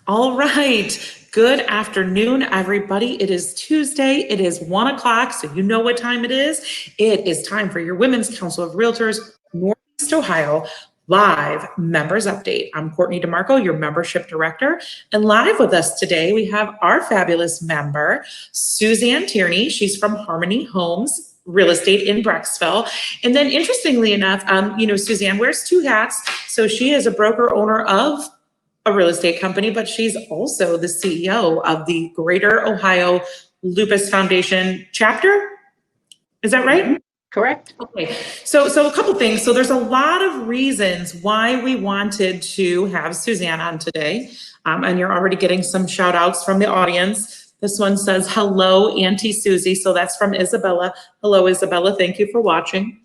All right. Good afternoon, everybody. It is Tuesday. It is 1 o'clock, so you know what time it is. It is time for your Women's Council of Realtors, Northeast Ohio live members update. I'm Courtney DeMarco, your membership director. And live with us today, we have our fabulous member, Suzanne Tierney. She's from Harmony Homes Real Estate in Brecksville. And then interestingly enough, Suzanne wears two hats. So she is a broker owner of a real estate company, but she's also the CEO of the Greater Ohio Lupus Foundation chapter. Is that right? Correct. Okay, so a couple things. So there's a lot of reasons why we wanted to have Suzanne on today. And you're already getting some shout outs from the audience. This one says, hello, Auntie Susie. So that's from Isabella. Hello, Isabella. Thank you for watching.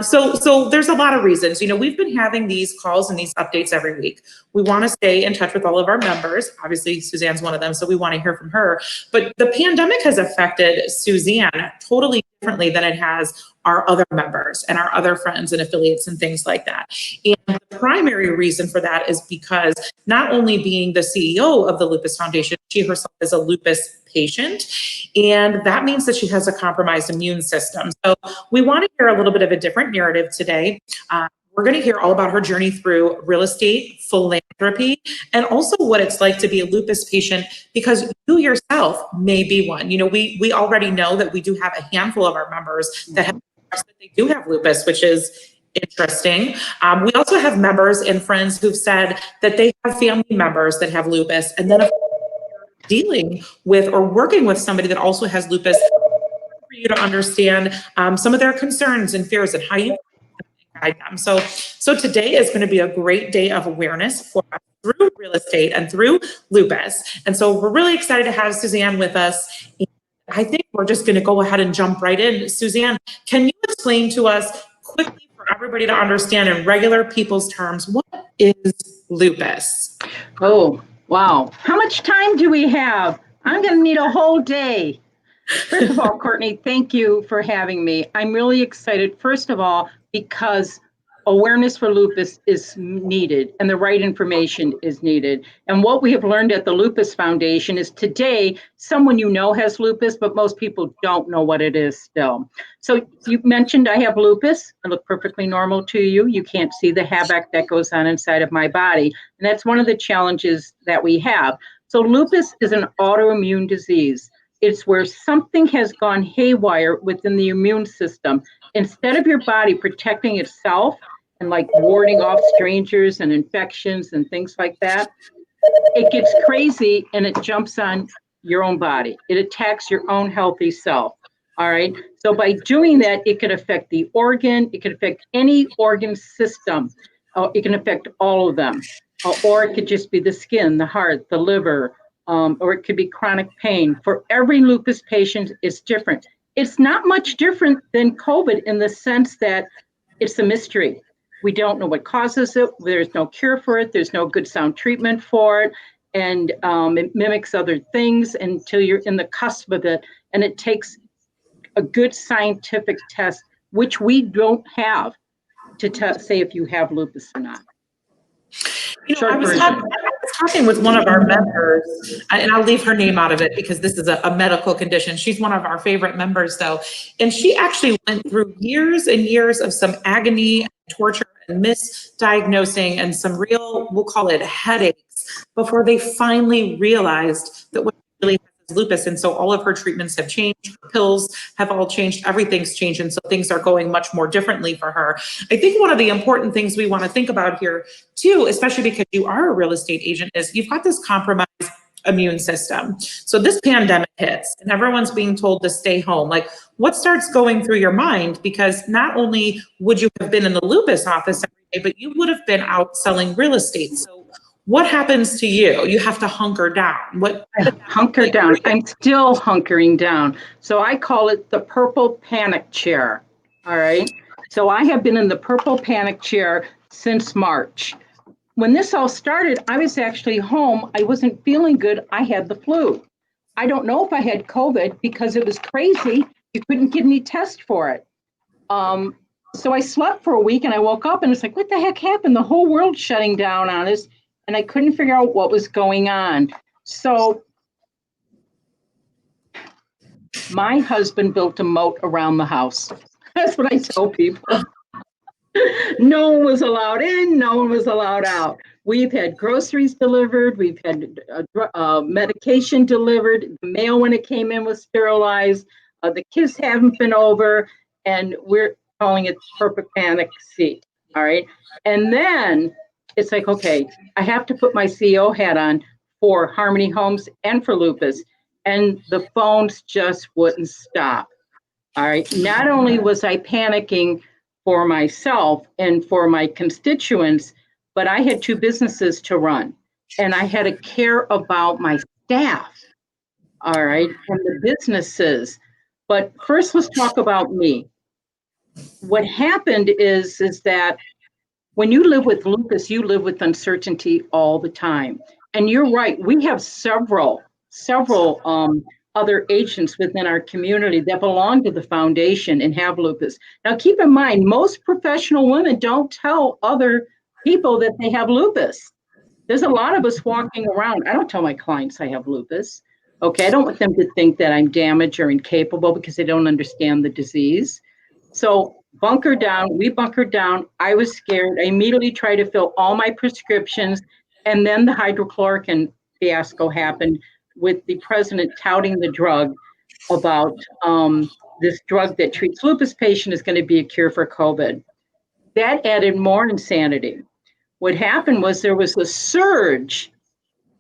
So there's a lot of reasons. We've been having these calls and these updates every week. We want to stay in touch with all of our members. Obviously, Suzanne's one of them, so we want to hear from her. But the pandemic has affected Suzanne totally differently than it has our other members and our other friends and affiliates and things like that. And the primary reason for that is because not only being the CEO of the Lupus Foundation, she herself is a lupus patient, and that means that she has a compromised immune system. So we want to hear a little bit of a different narrative today. We're going to hear all about her journey through real estate, philanthropy, and also what it's like to be a lupus patient, because you yourself may be one. We already know that we do have a handful of our members that have that they do have lupus, which is interesting. We also have members and friends who've said that they have family members that have lupus, and then dealing with or working with somebody that also has lupus, for you to understand some of their concerns and fears and how you guide them. So today is going to be a great day of awareness for us through real estate and through lupus. And so we're really excited to have Suzanne with us. I think we're just going to go ahead and jump right in. Suzanne, can you explain to us quickly for everybody to understand in regular people's terms, what is lupus? Oh, wow. How much time do we have? I'm going to need a whole day. First of all, Courtney, thank you for having me. I'm really excited, first of all, because awareness for lupus is needed and the right information is needed. And what we have learned at the Lupus Foundation is today, someone you know has lupus, but most people don't know what it is still. So you mentioned I have lupus. I look perfectly normal to you. You can't see the havoc that goes on inside of my body. And that's one of the challenges that we have. So lupus is an autoimmune disease. It's where something has gone haywire within the immune system. Instead of your body protecting itself and like warding off strangers and infections and things like that, it gets crazy and it jumps on your own body. It attacks your own healthy self. All right. So by doing that, it could affect the organ. It could affect any organ system. It can affect all of them. Or it could just be the skin, the heart, the liver, or it could be chronic pain. For every lupus patient, it's different. It's not much different than COVID in the sense that it's a mystery. We don't know what causes it. There's no cure for it. There's no good sound treatment for it. And it mimics other things until you're in the cusp of it. And it takes a good scientific test, which we don't have, to say if you have lupus or not. I was talking with one of our members, and I'll leave her name out of it because this is a medical condition. She's one of our favorite members, though. And she actually went through years and years of some agony, torture, and misdiagnosing, and some real, we'll call it headaches, before they finally realized that what she really has is lupus. And so all of her treatments have changed, her pills have all changed, everything's changed. And so things are going much more differently for her. I think one of the important things we want to think about here too, especially because you are a real estate agent, is you've got this compromised immune system. So this pandemic hits and everyone's being told to stay home. Like, what starts going through your mind? Because not only would you have been in the lupus office every day, but you would have been out selling real estate. So what happens to you? You have to hunker down. Hunker down. I'm still hunkering down. So I call it the purple panic chair. All right. So I have been in the purple panic chair since March. When this all started, I was actually home. I wasn't feeling good. I had the flu. I don't know if I had COVID because it was crazy. You couldn't give me test for it. So I slept for a week and I woke up and it's like, what the heck happened? The whole world's shutting down on us. and I couldn't figure out what was going on. So my husband built a moat around the house. That's what I tell people. No one was allowed in, no one was allowed out. We've had groceries delivered, we've had medication delivered, the mail when it came in was sterilized, the kids haven't been over, and we're calling it perfect panic seat, all right? And then it's like, okay, I have to put my CEO hat on for Harmony Homes and for Lupus, and the phones just wouldn't stop, all right? Not only was I panicking for myself and for my constituents, but I had 2 businesses to run, and I had to care about my staff, all right, and the businesses. But first, let's talk about me. What happened is that when you live with lupus, you live with uncertainty all the time. And you're right, we have several other agents within our community that belong to the foundation and have lupus. Now, keep in mind, most professional women don't tell other people that they have lupus. There's a lot of us walking around. I don't tell my clients I have lupus. Okay, I don't want them to think that I'm damaged or incapable because they don't understand the disease. So bunker down, we bunkered down. I was scared. I immediately tried to fill all my prescriptions. And then the hydrochloroquine fiasco happened with the president touting the drug about this drug that treats lupus patient is going to be a cure for COVID. That added more insanity. What happened was there was a surge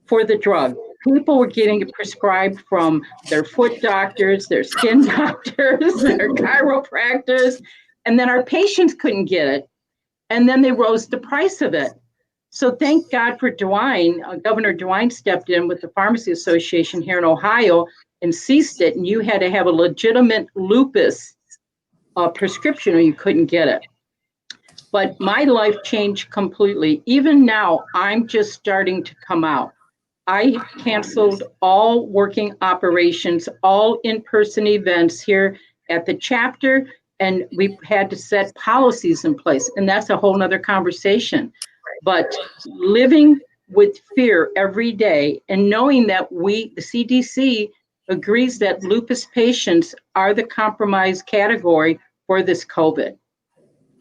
for the drug. People were getting it prescribed from their foot doctors, their skin doctors, their chiropractors, and then our patients couldn't get it. And then they rose the price of it. So thank God for DeWine. Governor DeWine stepped in with the Pharmacy Association here in Ohio and ceased it. And you had to have a legitimate lupus prescription or you couldn't get it. But my life changed completely. Even now, I'm just starting to come out. I canceled all working operations, all in-person events here at the chapter, and we had to set policies in place. And that's a whole nother conversation. But living with fear every day and knowing that the CDC agrees that lupus patients are the compromised category for this COVID.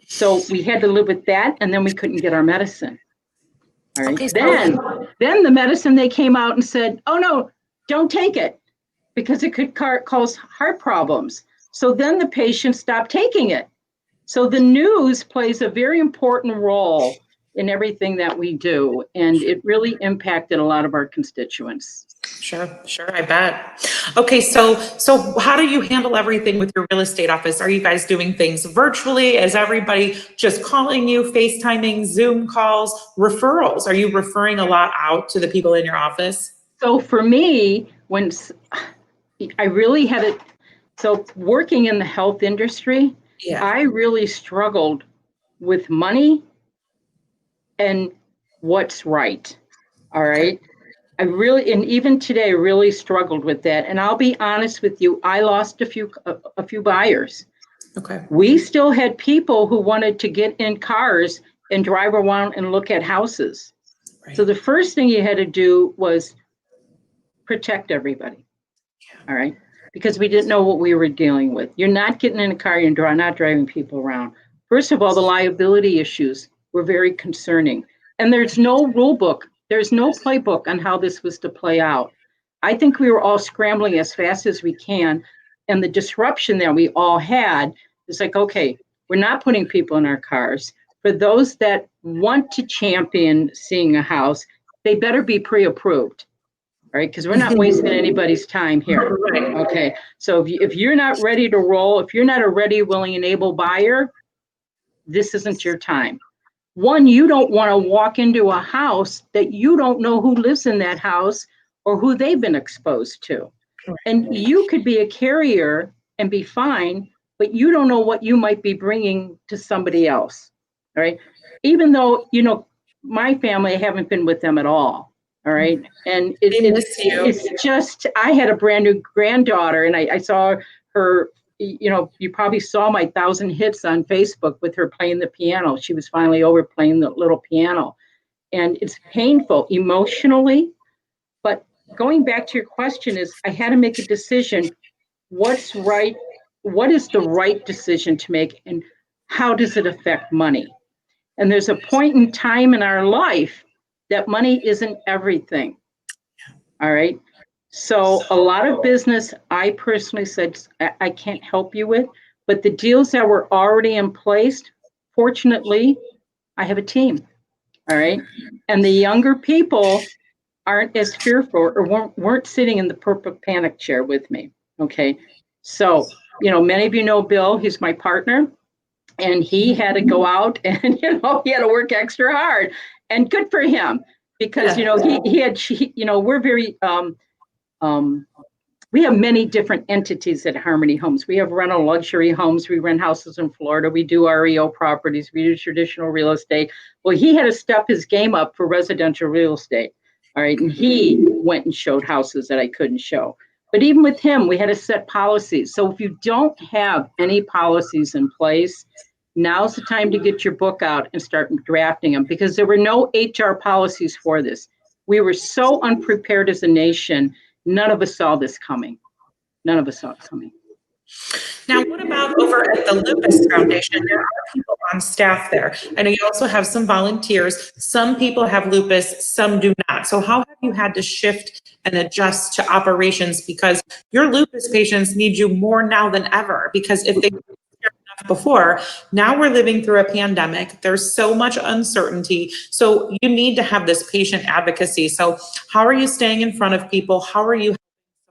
So we had to live with that, and then we couldn't get our medicine. All right. Okay, then the medicine, they came out and said, oh, no, don't take it because it could cause heart problems. So then the patient stopped taking it. So the news plays a very important role in everything that we do, and it really impacted a lot of our constituents. Sure, I bet. Okay, so how do you handle everything with your real estate office? Are you guys doing things virtually? Is everybody just calling you, FaceTiming, Zoom calls, referrals? Are you referring a lot out to the people in your office? So for me, when I really had it, so working in the health industry, I really struggled with money and what's right. All right. I really, and even today, really struggled with that. And I'll be honest with you, I lost a few buyers. Okay. We still had people who wanted to get in cars and drive around and look at houses. Right. So the first thing you had to do was protect everybody. All right. Because we didn't know what we were dealing with. You're not getting in a car, you're not driving people around. First of all, the liability issues were very concerning. And there's no rule book. There's no playbook on how this was to play out. I think we were all scrambling as fast as we can. And the disruption that we all had is like, okay, we're not putting people in our cars. For those that want to champion seeing a house, they better be pre-approved, right? Because we're not wasting anybody's time here. Okay, so if you're not ready to roll, if you're not a ready, willing, and able buyer, this isn't your time. One, you don't want to walk into a house that you don't know who lives in that house or who they've been exposed to. And you could be a carrier and be fine, but you don't know what you might be bringing to somebody else, all right? Even though, my family, I haven't been with them at all, all right? And it's just, I had a brand new granddaughter and I saw her. You probably saw my 1,000 hits on Facebook with her playing the piano. She was finally over playing the little piano. And it's painful emotionally. But going back to your question is I had to make a decision. What's right? What is the right decision to make? And how does it affect money? And there's a point in time in our life that money isn't everything. All right. So a lot of business, I personally said, I can't help you with, but the deals that were already in place, fortunately, I have a team. All right. And the younger people aren't as fearful or weren't sitting in the purple panic chair with me. Okay. So, many of you know Bill, he's my partner, and he had to go out and, he had to work extra hard, and good for him because, we're very, we have many different entities at Harmony Homes. We have rental luxury homes. We rent houses in Florida. We do REO properties. We do traditional real estate. Well, he had to step his game up for residential real estate. All right. And he went and showed houses that I couldn't show. But even with him, we had to set policies. So if you don't have any policies in place, now's the time to get your book out and start drafting them, because there were no HR policies for this. We were so unprepared as a nation. None of us saw this coming. None of us saw it coming. Now, what about over at the Lupus Foundation? There are people on staff there. I know you also have some volunteers. Some people have lupus, some do not. So how have you had to shift and adjust to operations? Because your lupus patients need you more now than ever, because if they before, now we're living through a pandemic. There's so much uncertainty. So you need to have this patient advocacy. So how are you staying in front of people? How are you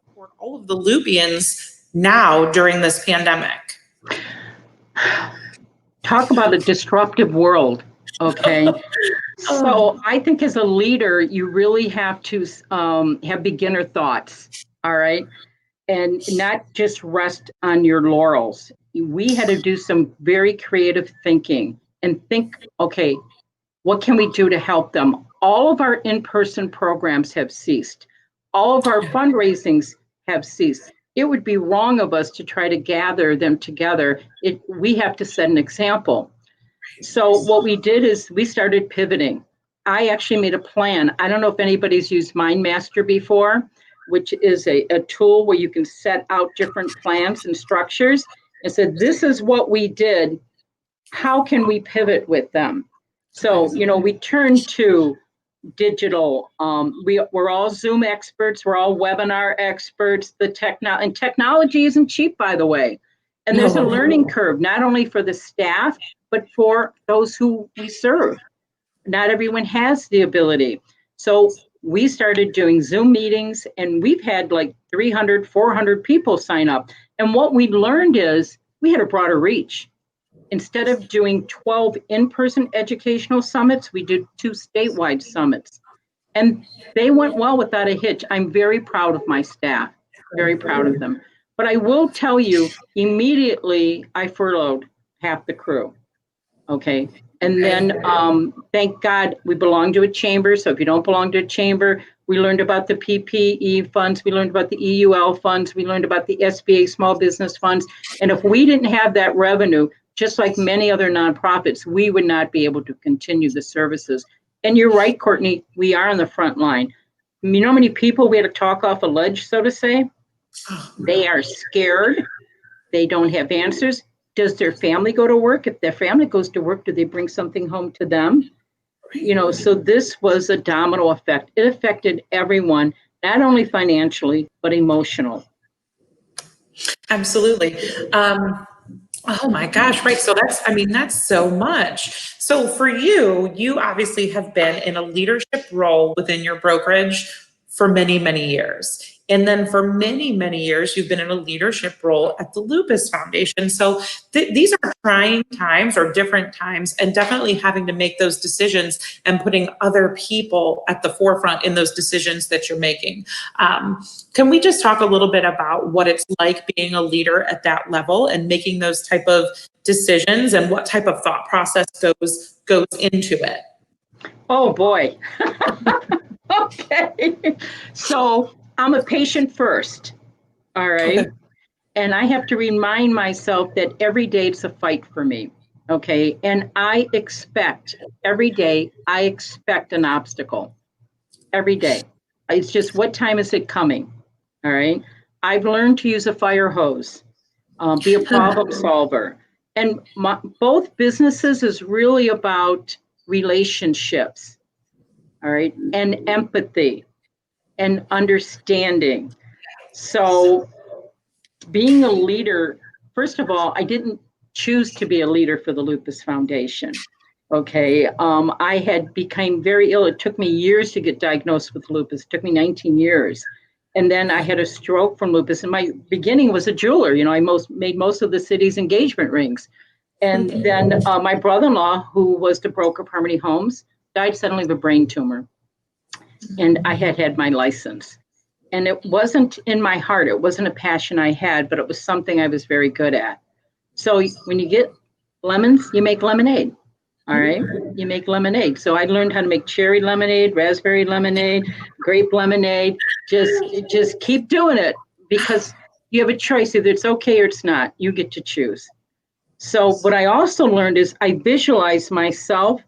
support all of the Lupians now during this pandemic? Talk about a disruptive world. Okay. So I think as a leader, you really have to have beginner thoughts. All right. And not just rest on your laurels. We had to do some very creative thinking and think, okay, what can we do to help them? All of our in-person programs have ceased. All of our fundraisings have ceased. It would be wrong of us to try to gather them together. We have to set an example. So what we did is we started pivoting. I actually made a plan. I don't know if anybody's used MindMaster before, which is a tool where you can set out different plans and structures, and said, this is what we did. How can we pivot with them? So, we turned to digital. We're all Zoom experts. We're all webinar experts. And technology isn't cheap, by the way. And there's a learning curve, not only for the staff, but for those who we serve. Not everyone has the ability. So we started doing Zoom meetings, and we've had like 300, 400 people sign up. And what we learned is we had a broader reach. Instead of doing 12 in-person educational summits, we did 2 statewide summits. And they went well without a hitch. I'm very proud of my staff, very proud of them. But I will tell you, immediately I furloughed half the crew. Okay. And then, thank God, we belong to a chamber. So if you don't belong to a chamber, we learned about the PPE funds. We learned about the EUL funds. We learned about the SBA small business funds. And if we didn't have that revenue, just like many other nonprofits, we would not be able to continue the services. And you're right, Courtney, we are on the front line. You know how many people we had to talk off a ledge, so to say? They are scared. They don't have answers. Does their family go to work? If their family goes to work, do they bring something home to them? So this was a domino effect. It affected everyone, not only financially, but emotional. Absolutely. Oh my gosh, right. So that's so much. So for you, you obviously have been in a leadership role within your brokerage for many, many years. And then for many, many years, you've been in a leadership role at the Lupus Foundation. So these are trying times or different times, and definitely having to make those decisions and putting other people at the forefront in those decisions that you're making. Can we just talk a little bit about what it's like being a leader at that level and making those type of decisions, and what type of thought process goes into it? Oh boy. Okay. So I'm a patient first. All right. Okay. And I have to remind myself that every day it's a fight for me. Okay. And every day, I expect an obstacle every day. It's just, what time is it coming? All right. I've learned to use a fire hose, be a problem solver. And both businesses is really about relationships. All right. And empathy and understanding. So being a leader, first of all, I didn't choose to be a leader for the Lupus Foundation. Okay, I had become very ill. It took me years to get diagnosed with lupus. It took me 19 years. And then I had a stroke from lupus. And my beginning was a jeweler. You know, I made most of the city's engagement rings. And then my brother-in-law, who was the broker of Harmony Homes, died suddenly of a brain tumor. And I had my license. And it wasn't in my heart. It wasn't a passion I had, but it was something I was very good at. So when you get lemons, you make lemonade. All right, you make lemonade. So I learned how to make cherry lemonade, raspberry lemonade, grape lemonade. Just keep doing it, because you have a choice. Either it's okay or it's not. You get to choose. So what I also learned is I visualize myself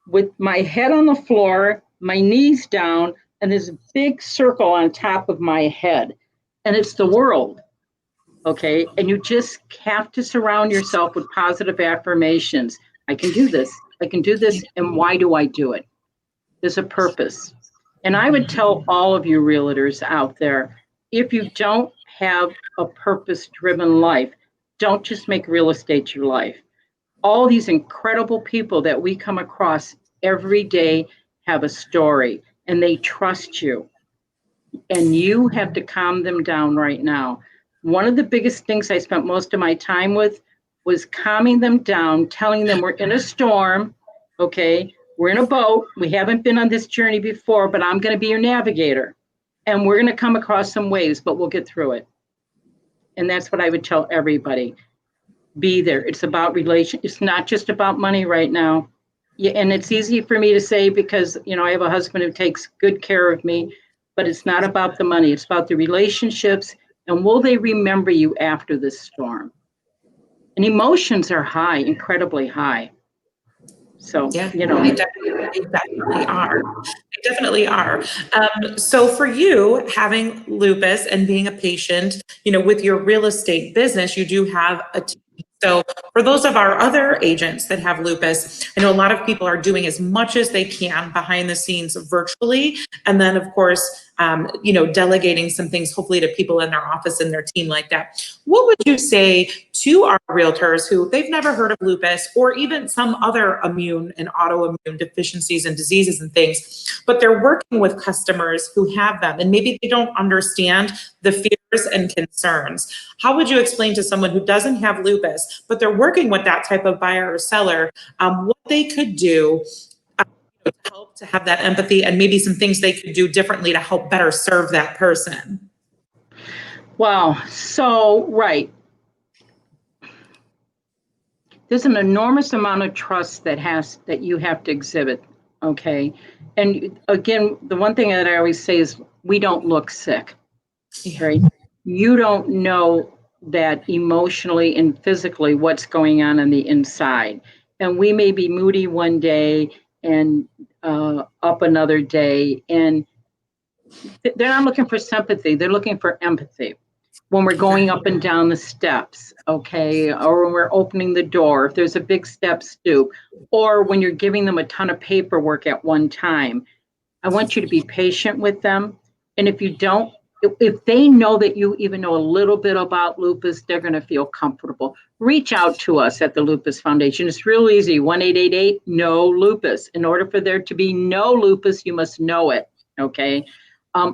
with my head on the floor, my knees down, and this big circle on top of my head. And it's the world. Okay. And you just have to surround yourself with positive affirmations. I can do this. I can do this. And why do I do it? There's a purpose. And I would tell all of you realtors out there, if you don't have a purpose-driven life, don't just make real estate your life. All these incredible people that we come across every day have a story, and they trust you. And you have to calm them down right now. One of the biggest things I spent most of my time with was calming them down, telling them we're in a storm, okay? We're in a boat. We haven't been on this journey before, but I'm going to be your navigator. And we're going to come across some waves, but we'll get through it. And that's what I would tell everybody. Be there. It's about relation. It's not just about money right now. Yeah, and it's easy for me to say because, you know, I have a husband who takes good care of me, but it's not about the money. It's about the relationships. And will they remember you after this storm? And emotions are high, incredibly high. So, Yeah, you know. they definitely are. They definitely are. So for you, having lupus and being a patient, you know, with your real estate business, you do have a team. So for those of our other agents that have lupus, I know a lot of people are doing as much as they can behind the scenes virtually. And then, of course, you know, delegating some things, hopefully to people in their office and their team like that. What would you say to our realtors who they've never heard of lupus or even some other immune and autoimmune deficiencies and diseases and things, but they're working with customers who have them and maybe they don't understand the fears and concerns? How would you explain to someone who doesn't have lupus, but they're working with that type of buyer or seller, what they could do to help to have that empathy and maybe some things they could do differently to help better serve that person? Wow. So, right. There's an enormous amount of trust that you have to exhibit. Okay. And again, the one thing that I always say is we don't look sick, right? You don't know that emotionally and physically what's going on the inside. And we may be moody one day and up another day. And they're not looking for sympathy. They're looking for empathy. When we're going up and down the steps, okay, or when we're opening the door, if there's a big step stoop, or when you're giving them a ton of paperwork at one time, I want you to be patient with them. And if you don't, if they know that you even know a little bit about lupus, they're going to feel comfortable. Reach out to us at the Lupus Foundation. It's real easy, 1-888-NO-LUPUS. In order for there to be no lupus, you must know it, okay?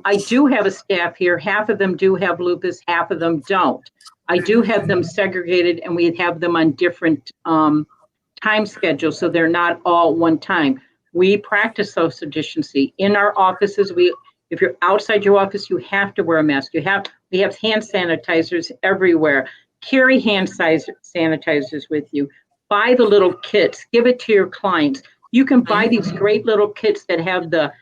I do have a staff here. Half of them do have lupus, half of them don't. I do have them segregated, and we have them on different time schedules, so they're not all one time. We practice social distancing in our offices. If you're outside your office, you have to wear a mask. We have hand sanitizers everywhere. Carry hand sanitizers with you. Buy the little kits. Give it to your clients. You can buy these great little kits that have the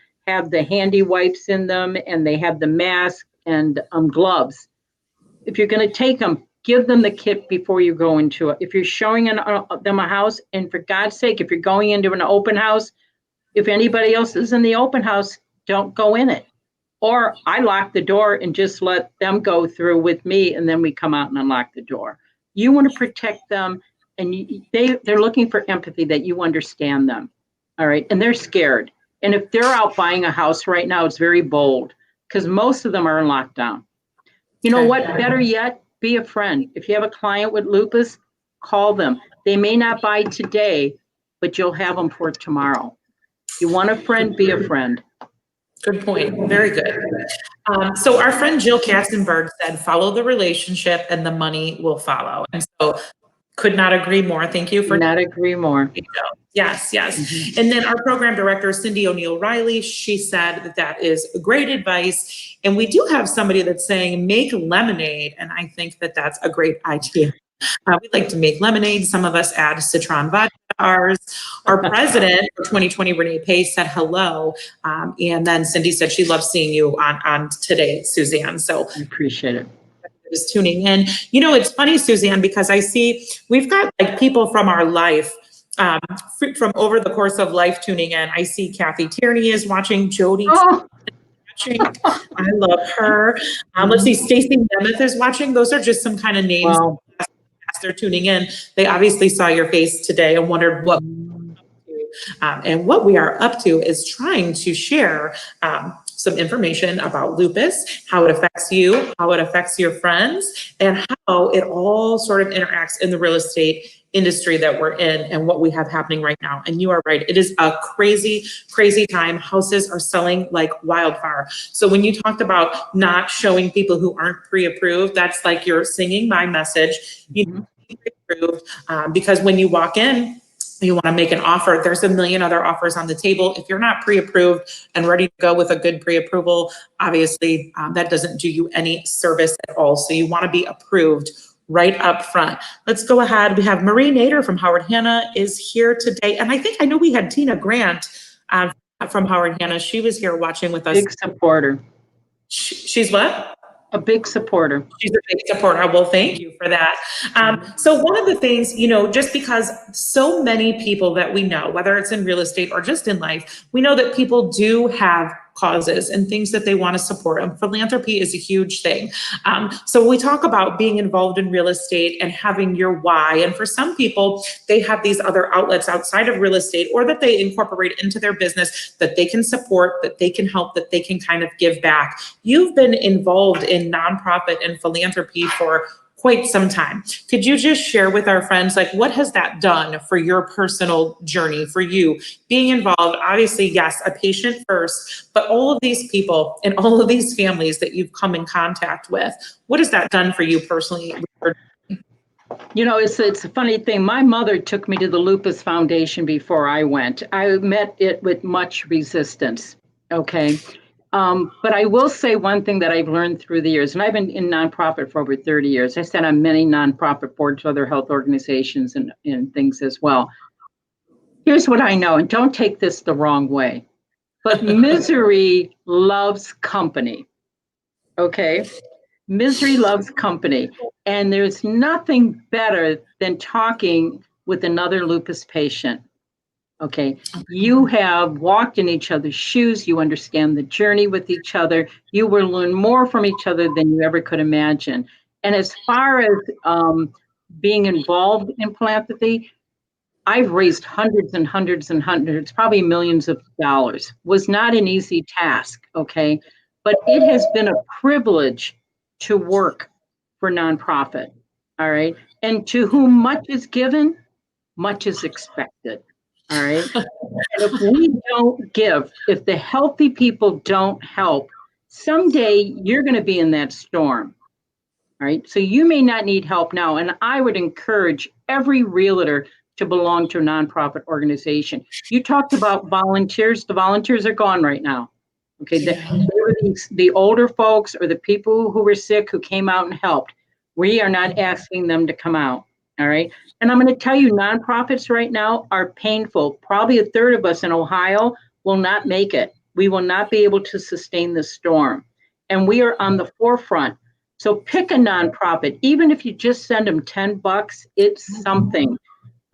handy wipes in them, and they have the mask and gloves. If you're going to take them, give them the kit before you go into it. If you're showing them a house, and for God's sake, if you're going into an open house, if anybody else is in the open house, don't go in it. Or I lock the door and just let them go through with me, and then we come out and unlock the door. You want to protect them, and they're looking for empathy, that you understand them. All right. And they're scared. And if they're out buying a house right now, it's very bold because most of them are in lockdown. You know what? Better yet, be a friend. If you have a client with lupus, call them. They may not buy today, but you'll have them for tomorrow. You want a friend, be a friend. Good point. Very good. So our friend Jill Katzenberg said, follow the relationship and the money will follow. And so could not agree more. Thank you for not agree more. Yes, yes. Mm-hmm. And then our program director, Cindy O'Neill Riley, she said that is great advice. And we do have somebody that's saying make lemonade. And I think that that's a great idea. We like to make lemonade. Some of us add citron vodka to ours. Our president for 2020, Renee Pace, said hello. And then Cindy said she loves seeing you on today, Suzanne. So I appreciate it. Is tuning in. You know, it's funny, Suzanne, because I see we've got like people from our life, from over the course of life tuning in. I see Kathy Tierney is watching, Jody watching. I love her. Let's see, Stacy Nemeth is watching. Those are just some kind of names. Wow. They're tuning in. They obviously saw your face today and wondered what and what we are up to is trying to share some information about lupus, how it affects you, how it affects your friends, and how it all sort of interacts in the real estate industry that we're in and what we have happening right now. And you are right. It is a crazy, crazy time. Houses are selling like wildfire. So when you talked about not showing people who aren't pre-approved, that's like you're singing my message. You need to be pre-approved because when you walk in, you want to make an offer, there's a million other offers on the table. If you're not pre-approved and ready to go with a good pre-approval, obviously that doesn't do you any service at all. So you want to be approved right up front. Let's go ahead. We have Marie Nader from Howard Hanna is here today. And I know we had Tina Grant from Howard Hanna. She was here watching with us. Big supporter. She's what? A big supporter. She's a big supporter. Well, thank you for that. So one of the things, you know, just because so many people that we know, whether it's in real estate or just in life, we know that people do have causes and things that they want to support. And philanthropy is a huge thing. So we talk about being involved in real estate and having your why. And for some people, they have these other outlets outside of real estate or that they incorporate into their business that they can support, that they can help, that they can kind of give back. You've been involved in nonprofit and philanthropy for quite some time. Could you just share with our friends, like, what has that done for your personal journey, for you being involved? Obviously, yes, a patient first, but all of these people and all of these families that you've come in contact with, what has that done for you personally? You know, it's a funny thing. My mother took me to the Lupus Foundation before I went. I met it with much resistance, okay? But I will say one thing that I've learned through the years, and I've been in nonprofit for over 30 years. I sat on many nonprofit boards, other health organizations and things as well. Here's what I know, and don't take this the wrong way, but misery loves company, okay? Misery loves company, and there's nothing better than talking with another lupus patient. Okay, you have walked in each other's shoes. You understand the journey with each other. You will learn more from each other than you ever could imagine. And as far as being involved in philanthropy, I've raised hundreds and hundreds and hundreds, probably millions of dollars. Was not an easy task, okay? But it has been a privilege to work for nonprofit, all right? And to whom much is given, much is expected. All right. And if we don't give, if the healthy people don't help, someday you're going to be in that storm. All right. So you may not need help now. And I would encourage every realtor to belong to a nonprofit organization. You talked about volunteers. The volunteers are gone right now. Okay. The older folks or the people who were sick who came out and helped. We are not asking them to come out. All right. And I'm going to tell you, nonprofits right now are painful. Probably a third of us in Ohio will not make it. We will not be able to sustain the storm. And we are on the forefront. So pick a nonprofit. Even if you just send them $10, it's something.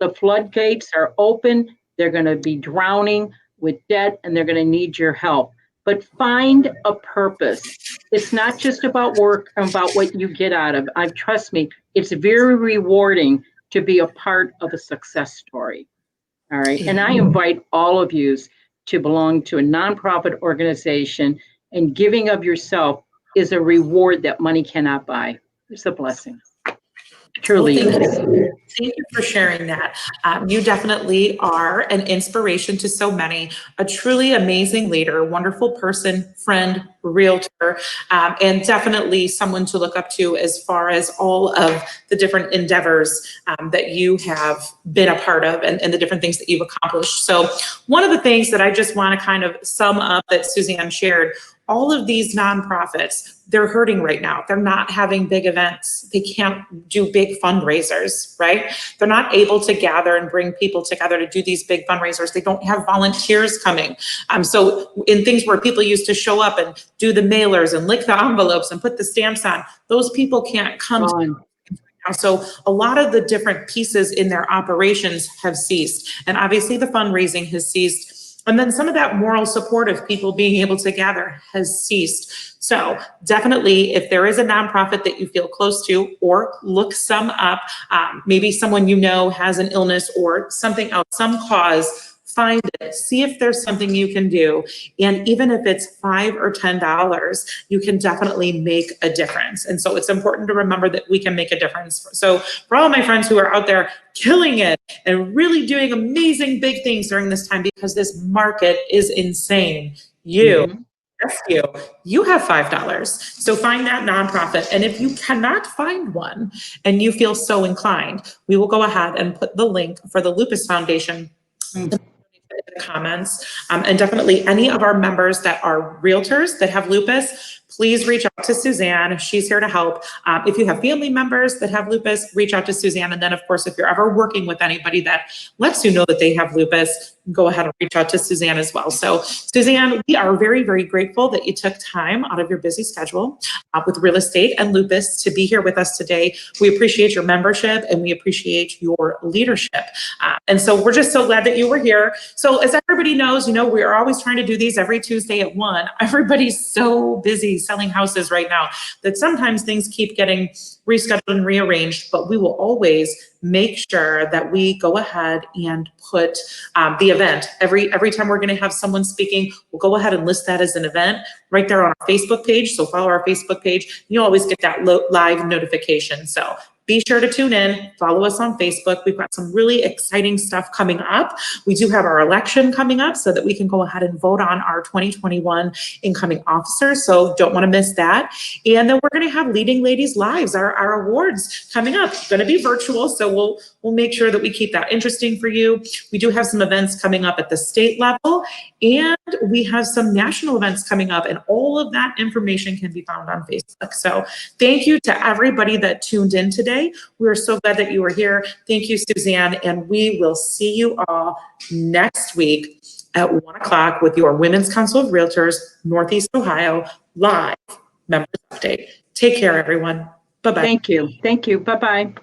The floodgates are open. They're going to be drowning with debt, and they're going to need your help. But find a purpose. It's not just about work and about what you get out of it. Trust me, it's very rewarding to be a part of a success story. All right. And I invite all of you to belong to a nonprofit organization, and giving of yourself is a reward that money cannot buy. It's a blessing. Truly. Well, thank you for sharing that. You definitely are an inspiration to so many, a truly amazing leader, wonderful person, friend, realtor, and definitely someone to look up to as far as all of the different endeavors that you have been a part of, and the different things that you've accomplished. So one of the things that I just want to kind of sum up that Suzanne shared, all of these nonprofits, they're hurting right now. They're not having big events. They can't do big fundraisers, right? They're not able to gather and bring people together to do these big fundraisers. They don't have volunteers coming. So in things where people used to show up and do the mailers and lick the envelopes and put the stamps on, those people can't come. So a lot of the different pieces in their operations have ceased. And obviously the fundraising has ceased. And then some of that moral support of people being able to gather has ceased. So definitely, if there is a nonprofit that you feel close to, or look some up, maybe someone you know has an illness or something else, some cause, find it, see if there's something you can do. And even if it's $5 or $10, you can definitely make a difference. And so it's important to remember that we can make a difference. So for all of my friends who are out there killing it and really doing amazing big things during this time, because this market is insane, you have $5. So find that nonprofit. And if you cannot find one and you feel so inclined, we will go ahead and put the link for the Lupus Foundation in the comments. And definitely any of our members that are realtors that have lupus, please reach out to Suzanne. She's here to help. If you have family members that have lupus, reach out to Suzanne. And then of course, if you're ever working with anybody that lets you know that they have lupus, go ahead and reach out to Suzanne as well. So Suzanne, we are very, very grateful that you took time out of your busy schedule with real estate and lupus to be here with us today. We appreciate your membership and we appreciate your leadership. And so we're just so glad that you were here. So as everybody knows, we are always trying to do these every Tuesday at 1. Everybody's so busy selling houses right now that sometimes things keep getting rescheduled and rearranged, but we will always make sure that we go ahead and put the event. Every time we're going to have someone speaking, we'll go ahead and list that as an event right there on our Facebook page. So follow our Facebook page. You'll always get that live notification. So be sure to tune in, follow us on Facebook. We've got some really exciting stuff coming up. We do have our election coming up so that we can go ahead and vote on our 2021 incoming officers. So don't want to miss that. And then we're going to have Leading Ladies Lives, our awards coming up. It's going to be virtual, so we'll make sure that we keep that interesting for you. We do have some events coming up at the state level, and we have some national events coming up, and all of that information can be found on Facebook. So thank you to everybody that tuned in today. We're so glad that you were here. Thank you, Suzanne, and we will see you all next week at 1 o'clock with your Women's Council of Realtors, Northeast Ohio, live members update. Take care, everyone. Bye-bye. Thank you. Thank you. Bye-bye.